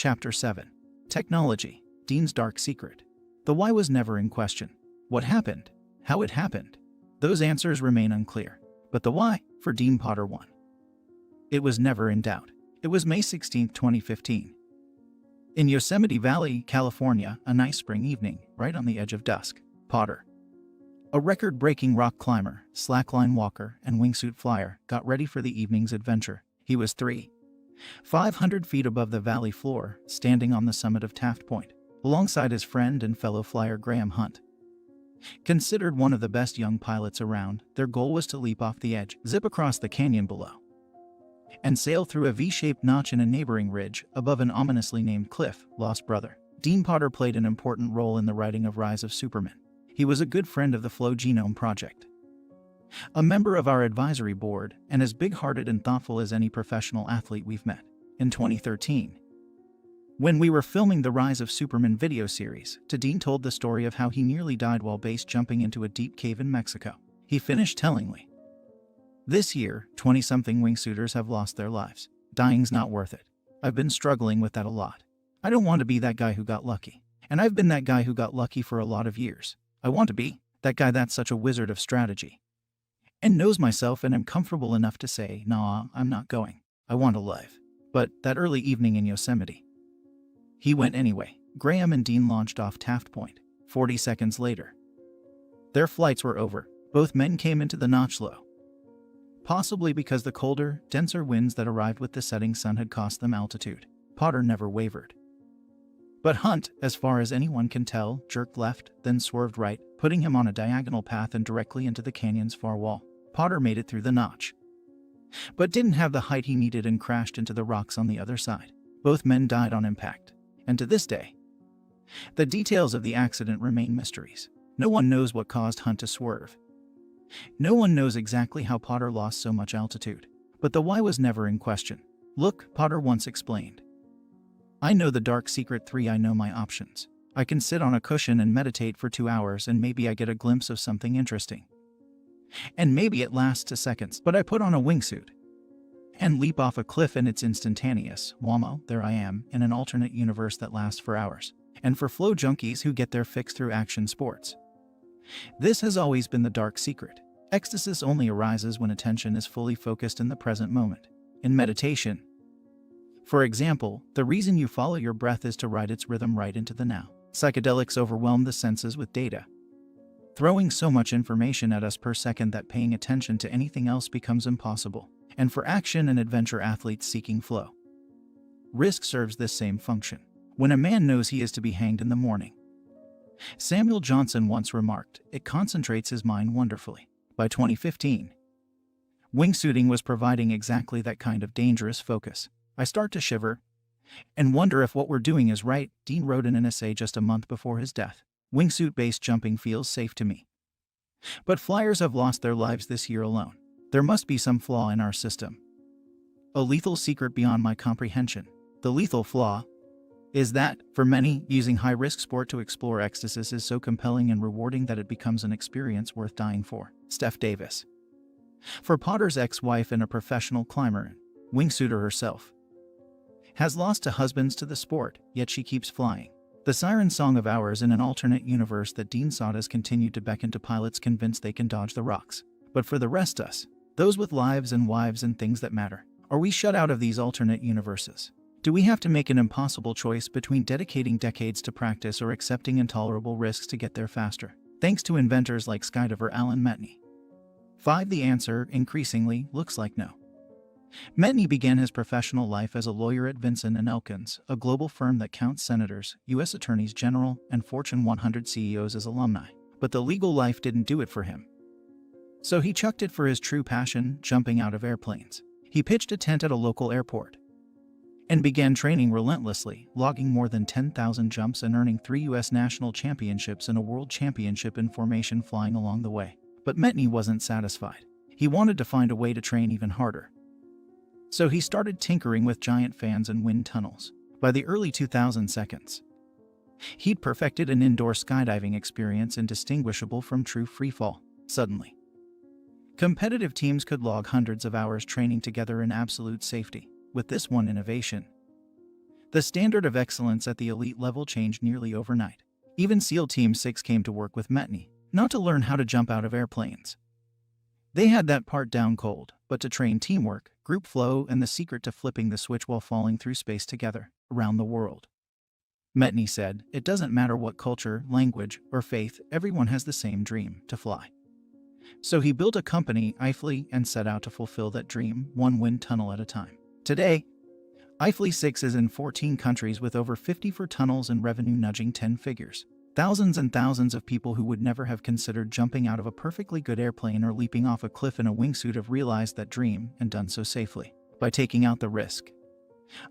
Chapter 7. Technology, Dean's Dark Secret. The why was never in question. What happened? How it happened? Those answers remain unclear. But the why, for Dean Potter 1. It was never in doubt. It was May 16, 2015. In Yosemite Valley, California, a nice spring evening, right on the edge of dusk, Potter, a record-breaking rock climber, slackline walker, and wingsuit flyer, got ready for the evening's adventure. He was 500 feet above the valley floor, standing on the summit of Taft Point, alongside his friend and fellow flyer Graham Hunt. Considered one of the best young pilots around, their goal was to leap off the edge, zip across the canyon below, and sail through a V-shaped notch in a neighboring ridge above an ominously named cliff. Lost brother Dean Potter played an important role in the writing of Rise of Superman. He was a good friend of the Flow Genome Project, a member of our advisory board, and as big-hearted and thoughtful as any professional athlete we've met. In 2013, when we were filming the Rise of Superman video series, Dean told the story of how he nearly died while base jumping into a deep cave in Mexico. He finished tellingly, "This year, 20-something wingsuiters have lost their lives. Dying's not worth it. I've been struggling with that a lot. I don't want to be that guy who got lucky. And I've been that guy who got lucky for a lot of years. I want to be that guy that's such a wizard of strategy and knows myself and am comfortable enough to say, nah, I'm not going. I want to live." But that early evening in Yosemite, he went anyway. Graham and Dean launched off Taft Point. 40 seconds later, their flights were over. Both men came into the notch low, possibly because the colder, denser winds that arrived with the setting sun had cost them altitude. Potter never wavered. But Hunt, as far as anyone can tell, jerked left, then swerved right, putting him on a diagonal path and directly into the canyon's far wall. Potter made it through the notch, but didn't have the height he needed and crashed into the rocks on the other side. Both men died on impact, and to this day, the details of the accident remain mysteries. No one knows what caused Hunt to swerve. No one knows exactly how Potter lost so much altitude, but the why was never in question. "Look," Potter once explained, "I know the dark secret 3. I know my options. I can sit on a cushion and meditate for 2 hours and maybe I get a glimpse of something interesting. And maybe it lasts 2 seconds, but I put on a wingsuit and leap off a cliff and it's instantaneous. Whammo, there I am, in an alternate universe that lasts for hours." And for flow junkies who get their fix through action sports, this has always been the dark secret. Ecstasy only arises when attention is fully focused in the present moment. In meditation, for example, the reason you follow your breath is to ride its rhythm right into the now. Psychedelics overwhelm the senses with data, throwing so much information at us per second that paying attention to anything else becomes impossible. And for action and adventure athletes seeking flow, risk serves this same function. When a man knows he is to be hanged in the morning, Samuel Johnson once remarked, it concentrates his mind wonderfully. By 2015, wingsuiting was providing exactly that kind of dangerous focus. "I start to shiver and wonder if what we're doing is right," Dean wrote in an essay just a month before his death. "Wingsuit-based jumping feels safe to me. But flyers have lost their lives this year alone. There must be some flaw in our system. A lethal secret beyond my comprehension." The lethal flaw is that, for many, using high-risk sport to explore ecstasy is so compelling and rewarding that it becomes an experience worth dying for. Steph Davis, for Potter's ex-wife and a professional climber, wingsuiter herself, has lost 2 husbands to the sport, yet she keeps flying. The siren song of hours in an alternate universe that Dean sought has continued to beckon to pilots convinced they can dodge the rocks. But for the rest of us, those with lives and wives and things that matter, are we shut out of these alternate universes? Do we have to make an impossible choice between dedicating decades to practice or accepting intolerable risks to get there faster? Thanks to inventors like skydiver Alan Metni. 5. The answer, increasingly, looks like no. Metni began his professional life as a lawyer at Vinson & Elkins, a global firm that counts senators, U.S. attorneys general, and Fortune 100 CEOs as alumni. But the legal life didn't do it for him. So he chucked it for his true passion, jumping out of airplanes. He pitched a tent at a local airport and began training relentlessly, logging more than 10,000 jumps and earning 3 U.S. national championships and a world championship in formation flying along the way. But Metni wasn't satisfied. He wanted to find a way to train even harder. So he started tinkering with giant fans and wind tunnels. By the early 2000s, he'd perfected an indoor skydiving experience indistinguishable from true freefall. Suddenly, competitive teams could log hundreds of hours training together in absolute safety. With this one innovation, The standard of excellence at the elite level changed nearly overnight. Even SEAL Team 6 came to work with Metni, not to learn how to jump out of airplanes. They had that part down cold, but to train teamwork, group flow, and the secret to flipping the switch while falling through space together, around the world. Metni said, "It doesn't matter what culture, language, or faith, everyone has the same dream, to fly." So he built a company, IFLY, and set out to fulfill that dream, one wind tunnel at a time. Today, IFLY 6 is in 14 countries with over 54 tunnels and revenue nudging 10 figures. Thousands and thousands of people who would never have considered jumping out of a perfectly good airplane or leaping off a cliff in a wingsuit have realized that dream and done so safely, by taking out the risk.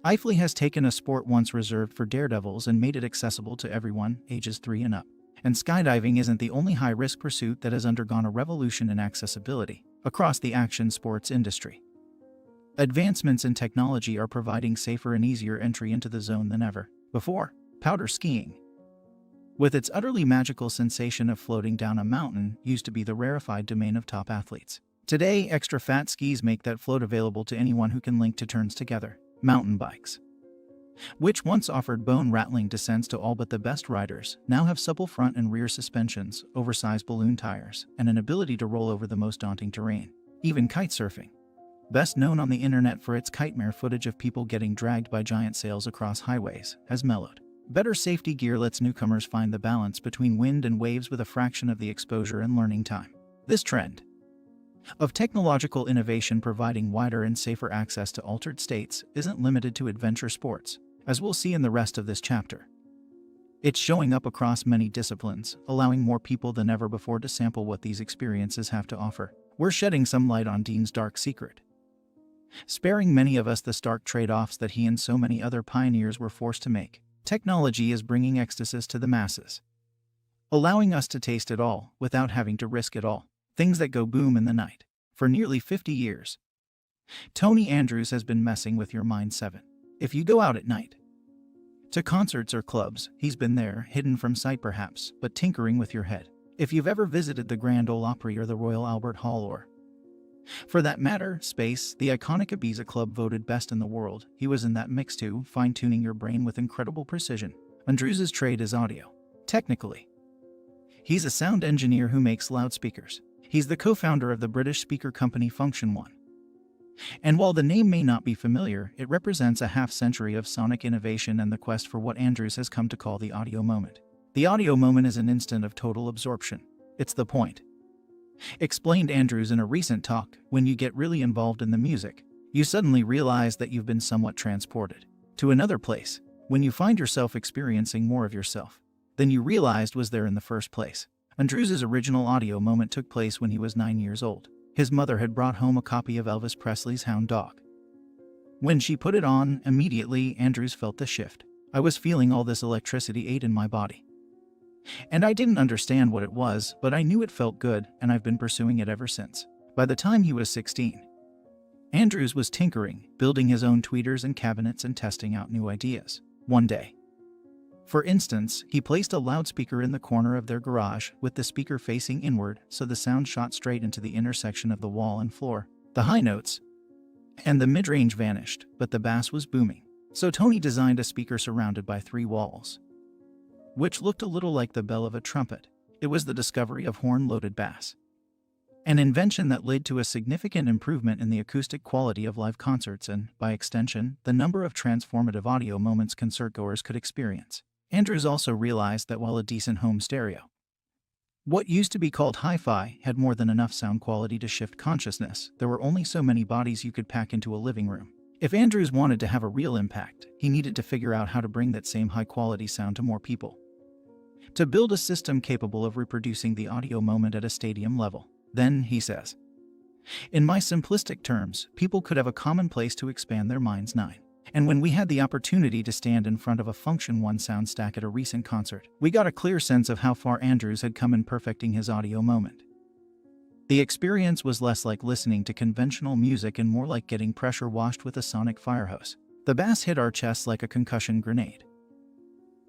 IFLY has taken a sport once reserved for daredevils and made it accessible to everyone, ages 3 and up. And skydiving isn't the only high-risk pursuit that has undergone a revolution in accessibility across the action sports industry. Advancements in technology are providing safer and easier entry into the zone than ever before. Powder skiing, with its utterly magical sensation of floating down a mountain, used to be the rarefied domain of top athletes. Today, extra fat skis make that float available to anyone who can link 2 turns together. Mountain bikes, which once offered bone-rattling descents to all but the best riders, now have supple front and rear suspensions, oversized balloon tires, and an ability to roll over the most daunting terrain. Even kite surfing, best known on the internet for its kitemare footage of people getting dragged by giant sails across highways, has mellowed. Better safety gear lets newcomers find the balance between wind and waves with a fraction of the exposure and learning time. This trend of technological innovation providing wider and safer access to altered states isn't limited to adventure sports, as we'll see in the rest of this chapter. It's showing up across many disciplines, allowing more people than ever before to sample what these experiences have to offer. We're shedding some light on Dean's dark secret, sparing many of us the stark trade-offs that he and so many other pioneers were forced to make. Technology is bringing ecstasis to the masses, allowing us to taste it all without having to risk it all. Things that go boom in the night. For nearly 50 years, Tony Andrews has been messing with your mind. 7. If you go out at night to concerts or clubs, he's been there, hidden from sight perhaps, but tinkering with your head. If you've ever visited the Grand Ole Opry or the Royal Albert Hall or, for that matter, space, the iconic Ibiza Club voted best in the world, he was in that mix too, fine-tuning your brain with incredible precision. Andrews's trade is audio. Technically, he's a sound engineer who makes loudspeakers. He's the co-founder of the British speaker company Function One. And while the name may not be familiar, it represents a half-century of sonic innovation and the quest for what Andrews has come to call the audio moment. The audio moment is an instant of total absorption. It's the point, explained Andrews in a recent talk. When you get really involved in the music, you suddenly realize that you've been somewhat transported to another place, when you find yourself experiencing more of yourself than you realized was there in the first place. Andrews's original audio moment took place when he was 9 years old. His mother had brought home a copy of Elvis Presley's Hound Dog. When she put it on, immediately Andrews felt the shift. I was feeling all this electricity ate in my body. And I didn't understand what it was, but I knew it felt good, and I've been pursuing it ever since. By the time he was 16, Andrews was tinkering, building his own tweeters and cabinets and testing out new ideas. One day, for instance, he placed a loudspeaker in the corner of their garage, with the speaker facing inward so the sound shot straight into the intersection of the wall and floor. The high notes and the mid-range vanished, but the bass was booming. So Tony designed a speaker surrounded by 3 walls, which looked a little like the bell of a trumpet. It was the discovery of horn-loaded bass, an invention that led to a significant improvement in the acoustic quality of live concerts and, by extension, the number of transformative audio moments concertgoers could experience. Andrews also realized that while a decent home stereo, what used to be called hi-fi, had more than enough sound quality to shift consciousness, there were only so many bodies you could pack into a living room. If Andrews wanted to have a real impact, he needed to figure out how to bring that same high-quality sound to more people, to build a system capable of reproducing the audio moment at a stadium level. Then, he says, in my simplistic terms, people could have a common place to expand their minds. 9. And when we had the opportunity to stand in front of a Function One sound stack at a recent concert, we got a clear sense of how far Andrews had come in perfecting his audio moment. The experience was less like listening to conventional music and more like getting pressure washed with a sonic fire hose. The bass hit our chests like a concussion grenade.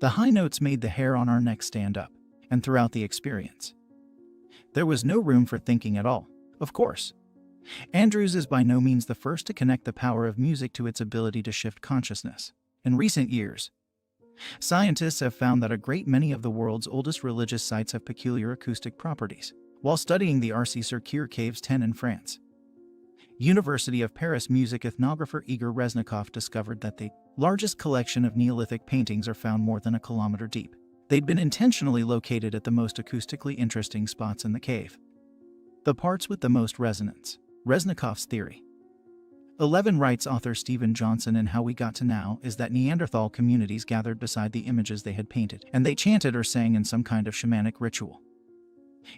The high notes made the hair on our necks stand up, and throughout the experience, there was no room for thinking at all. Of course, Andrews is by no means the first to connect the power of music to its ability to shift consciousness. In recent years, scientists have found that a great many of the world's oldest religious sites have peculiar acoustic properties. While studying the Arcy-sur-Cure Caves 10 in France, University of Paris music ethnographer Igor Reznikov discovered that the largest collection of Neolithic paintings are found more than a kilometer deep. They'd been intentionally located at the most acoustically interesting spots in the cave, the parts with the most resonance. Reznikov's theory, 11, writes author Stephen Johnson in How We Got to Now, is that Neanderthal communities gathered beside the images they had painted, and they chanted or sang in some kind of shamanic ritual,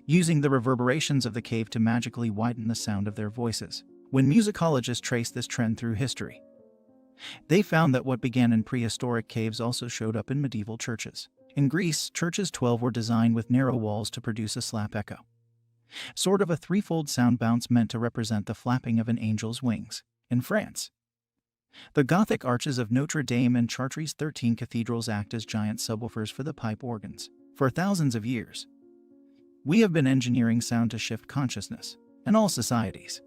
using the reverberations of the cave to magically widen the sound of their voices. When musicologists traced this trend through history, they found that what began in prehistoric caves also showed up in medieval churches. In Greece, churches 12 were designed with narrow walls to produce a slap echo, sort of a threefold sound bounce meant to represent the flapping of an angel's wings. In France, the Gothic arches of Notre Dame and Chartres' 13 cathedrals act as giant subwoofers for the pipe organs. For thousands of years, we have been engineering sound to shift consciousness in all societies.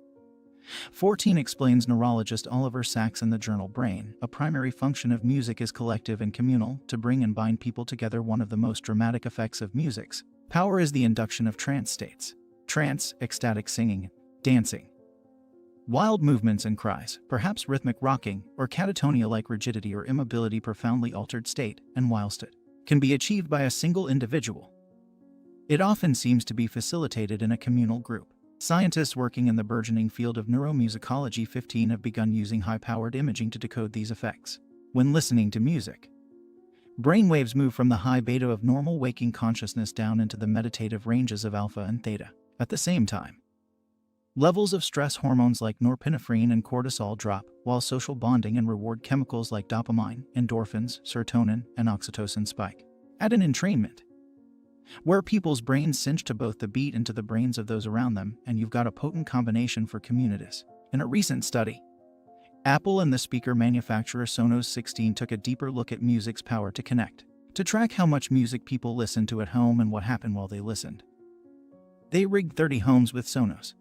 14 explains neurologist Oliver Sacks in the journal Brain. A primary function of music is collective and communal, to bring and bind people together. One of the most dramatic effects of music's power is the induction of trance states. Trance, ecstatic singing, dancing, wild movements and cries, perhaps rhythmic rocking, or catatonia-like rigidity or immobility, profoundly altered state, and whilst it can be achieved by a single individual, it often seems to be facilitated in a communal group. Scientists working in the burgeoning field of neuromusicology 15 have begun using high-powered imaging to decode these effects. When listening to music, brainwaves move from the high beta of normal waking consciousness down into the meditative ranges of alpha and theta. At the same time, levels of stress hormones like norepinephrine and cortisol drop, while social bonding and reward chemicals like dopamine, endorphins, serotonin, and oxytocin spike. At an entrainment where people's brains cinch to both the beat and to the brains of those around them, and you've got a potent combination for communities. In a recent study, Apple and the speaker manufacturer Sonos 16 took a deeper look at music's power to connect, to track how much music people listened to at home and what happened while they listened. They rigged 30 homes with Sonos